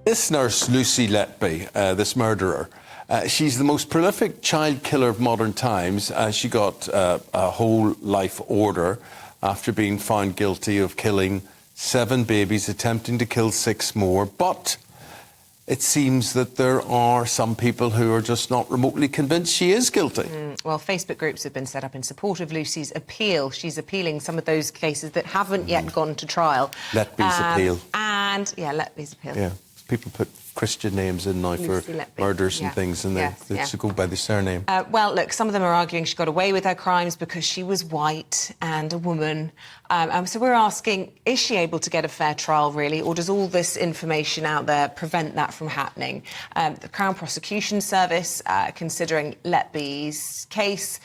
This nurse, Lucy Letby, this murderer, she's the most prolific child killer of modern times. She got a whole life order after being found guilty of killing 7 babies, attempting to kill 6 more. But it seems that there are some people who are just not remotely convinced she is guilty. Well, Facebook groups have been set up in support of Lucy's appeal. She's appealing some of those cases that haven't yet gone to trial. Letby's appeal. And, yeah, Letby's appeal. Yeah. People put Christian names in now for Letby. murders and things, and they should go by the surname. Well, look, some of them are arguing she got away with her crimes because she was white and a woman. So we're asking, is she able to get a fair trial, really, or does all this information out there prevent that from happening? The Crown Prosecution Service, considering Letby's case,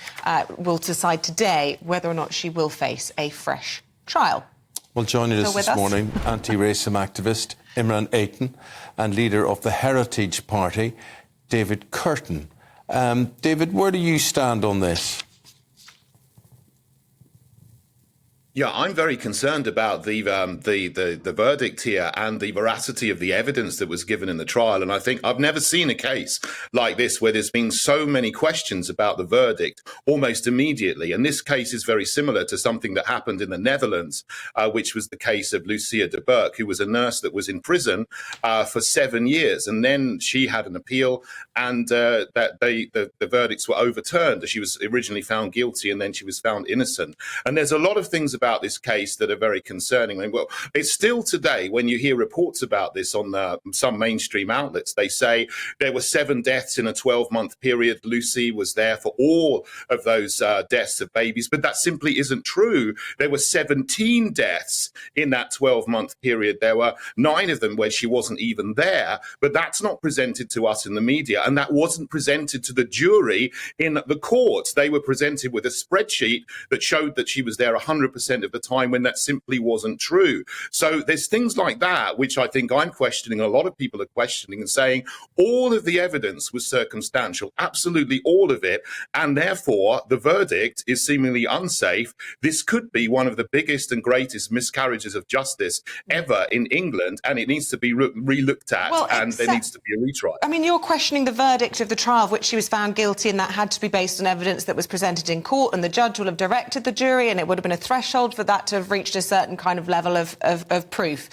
will decide today whether or not she will face a fresh trial. Well, joining us this morning, anti-racism activist Imarn Ayton and leader of the Heritage Party, David Kurten. David, where do you stand on this? Yeah, I'm very concerned about the verdict here and the veracity of the evidence that was given in the trial. And I think I've never seen a case like this where there's been so many questions about the verdict almost immediately. And this case is very similar to something that happened in the Netherlands, which was the case of Lucia de Burke, who was a nurse that was in prison for 7 years. And then she had an appeal, and the verdicts were overturned. She was originally found guilty, and then she was found innocent. And there's a lot of things about this case that are very concerning. I mean, well, it's still today, when you hear reports about this on some mainstream outlets, they say there were 7 deaths in a 12-month period. Lucy was there for all of those deaths of babies, but that simply isn't true. There were 17 deaths in that 12-month period. There were 9 of them where she wasn't even there, but that's not presented to us in the media, and that wasn't presented to the jury in the court. They were presented with a spreadsheet that showed that she was there 100% of the time, when that simply wasn't true. So there's things like that which I think I'm questioning, a lot of people are questioning, and saying all of the evidence was circumstantial, absolutely all of it, and therefore the verdict is seemingly unsafe. This could be one of the biggest and greatest miscarriages of justice ever in England, and it needs to be re-looked at, and there needs to be a retrial. I mean, you're questioning the verdict of the trial of which she was found guilty, and that had to be based on evidence that was presented in court, and the judge will have directed the jury, and it would have been a threshold for that to have reached a certain kind of level of proof.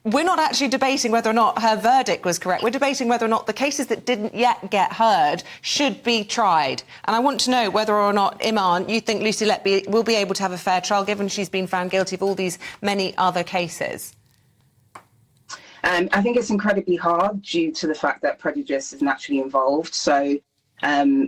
We're not actually debating whether or not her verdict was correct. We're debating whether or not the cases that didn't yet get heard should be tried. And I want to know whether or not, Imarn, you think Lucy Letby will be able to have a fair trial, given she's been found guilty of all these many other cases? I think it's incredibly hard due to the fact that prejudice is naturally involved. So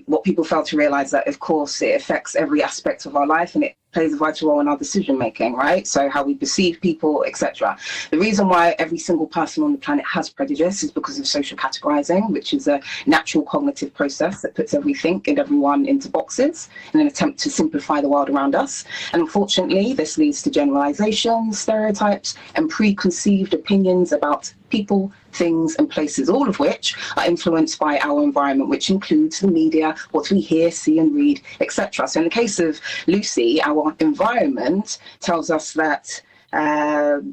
what people fail to realise that, of course, it affects every aspect of our life, and it plays a vital role in our decision making, right? So how we perceive people, etc. The reason why every single person on the planet has prejudice is because of social categorizing, which is a natural cognitive process that puts everything and everyone into boxes in an attempt to simplify the world around us. And unfortunately, this leads to generalizations, stereotypes, and preconceived opinions about people, things, and places, all of which are influenced by our environment, which includes the media, what we hear, see, and read, etc. So in the case of Lucy, our environment tells us that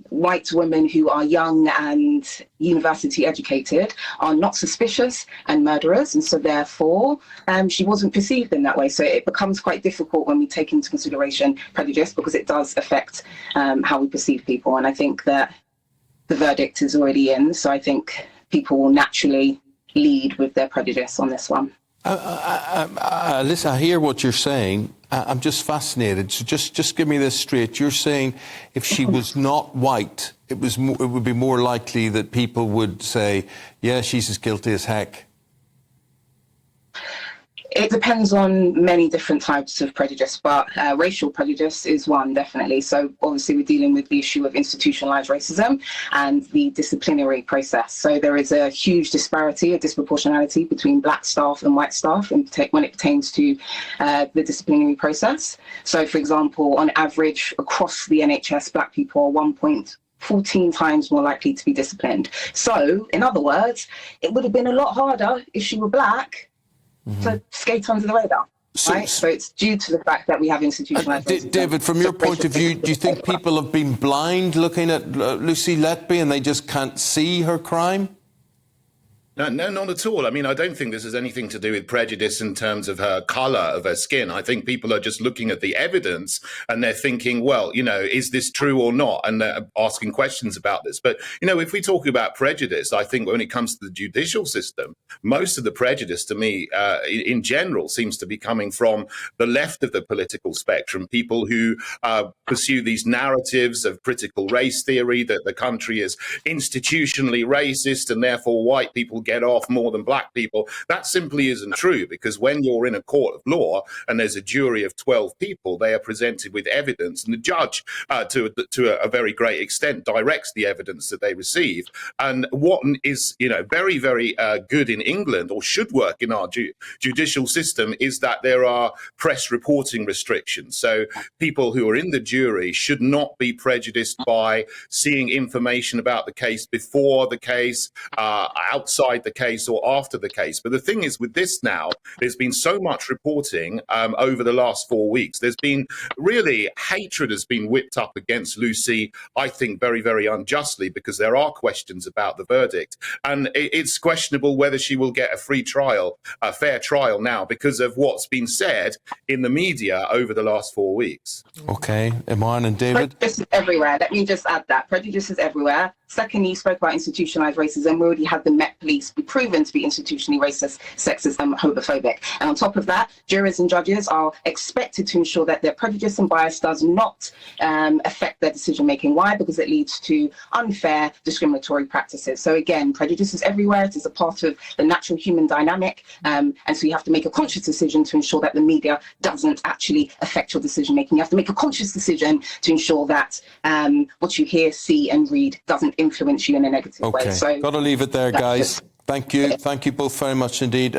white women who are young and university educated are not suspicious and murderers, and so therefore she wasn't perceived in that way. So it becomes quite difficult when we take into consideration prejudice, because it does affect how we perceive people. And I think that the verdict is already in, so I think people will naturally lead with their prejudice on this one. Listen, I hear what you're saying. I'm just fascinated. So just give me this straight. You're saying if she was not white, it would be more likely that people would say, yeah, she's as guilty as heck. It depends on many different types of prejudice, but racial prejudice is one, definitely. So obviously we're dealing with the issue of institutionalized racism and the disciplinary process. So there is a huge disparity, a disproportionality between black staff and white staff when it pertains to the disciplinary process. So, for example, on average, across the NHS, black people are 1.14 times more likely to be disciplined. So, in other words, it would have been a lot harder if she were black to skate under the radar. Right? So it's due to the fact that we have institutionalized racism. David, from your point of view, do you think people have been blind looking at Lucy Letby and they just can't see her crime? No, not at all. I mean, I don't think this has anything to do with prejudice in terms of her colour of her skin. I think people are just looking at the evidence and they're thinking, well, is this true or not? And they're asking questions about this. But, if we talk about prejudice, I think when it comes to the judicial system, most of the prejudice to me, in general, seems to be coming from the left of the political spectrum, people who pursue these narratives of critical race theory, that the country is institutionally racist and therefore white people get off more than black people. That simply isn't true, because when you're in a court of law and there's a jury of 12 people, they are presented with evidence, and the judge, to a very great extent, directs the evidence that they receive. And what is, very, very good in England, or should work in our judicial system, is that there are press reporting restrictions. So people who are in the jury should not be prejudiced by seeing information about the case before the case, outside the case, or after the case. But the thing is, with this now, there's been so much reporting over the last 4 weeks. There's been really hatred has been whipped up against Lucy, I think very, very unjustly, because there are questions about the verdict. And it's questionable whether she will get a free trial, a fair trial now, because of what's been said in the media over the last 4 weeks. OK, Imarn and David? Prejudice is everywhere. Let me just add that. Prejudice is everywhere. Secondly, you spoke about institutionalised racism. We already had the Met Police be proven to be institutionally racist, sexist and homophobic. And on top of that, jurors and judges are expected to ensure that their prejudice and bias does not affect their decision-making. Why? Because it leads to unfair discriminatory practices. So again, prejudice is everywhere. It is a part of the natural human dynamic. And so you have to make a conscious decision to ensure that the media doesn't actually affect your decision-making. You have to make a conscious decision to ensure that what you hear, see and read doesn't influence you in a negative way. So got to leave it there, guys. Thank you. Thank you both very much indeed.